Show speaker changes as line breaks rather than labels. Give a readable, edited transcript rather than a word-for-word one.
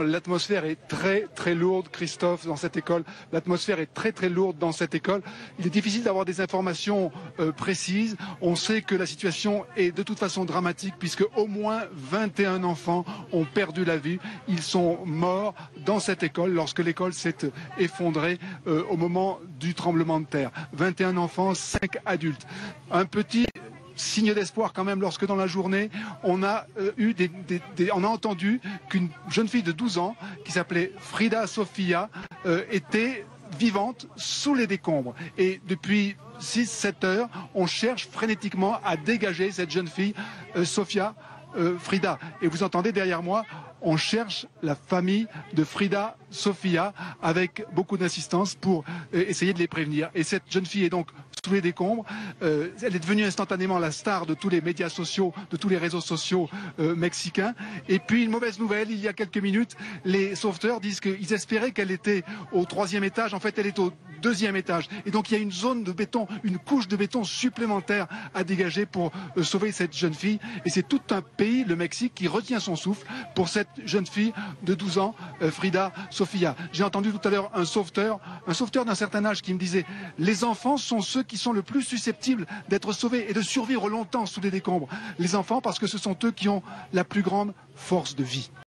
L'atmosphère est très lourde, Christophe, dans cette école. L'atmosphère est très lourde dans cette école. Il est difficile d'avoir des informations précises. On sait que la situation est de toute façon dramatique puisque au moins 21 enfants ont perdu la vie. Ils sont morts dans cette école lorsque l'école s'est effondrée au moment du tremblement de terre. 21 enfants, 5 adultes. Un petit signe d'espoir quand même lorsque dans la journée on a entendu qu'une jeune fille de 12 ans qui s'appelait Frida Sofia était vivante sous les décombres, et depuis 6-7 heures on cherche frénétiquement à dégager cette jeune fille Frida, et vous entendez derrière moi, on cherche la famille de Frida Sofia avec beaucoup d'insistance pour essayer de les prévenir. Et cette jeune fille est donc sous les décombres. Elle est devenue instantanément la star de tous les médias sociaux, de tous les réseaux sociaux mexicains. Et puis une mauvaise nouvelle, il y a quelques minutes, les sauveteurs disent qu'ils espéraient qu'elle était au 3e étage. En fait, elle est au 2e étage. Et donc il y a une zone de béton, une couche de béton supplémentaire à dégager pour sauver cette jeune fille. Et c'est tout un pays, le Mexique, qui retient son souffle pour cette jeune fille de 12 ans, Frida Sofia. J'ai entendu tout à l'heure un sauveteur d'un certain âge qui me disait « Les enfants sont ceux qui sont le plus susceptibles d'être sauvés et de survivre longtemps sous les décombres. Les enfants, parce que ce sont eux qui ont la plus grande force de vie. »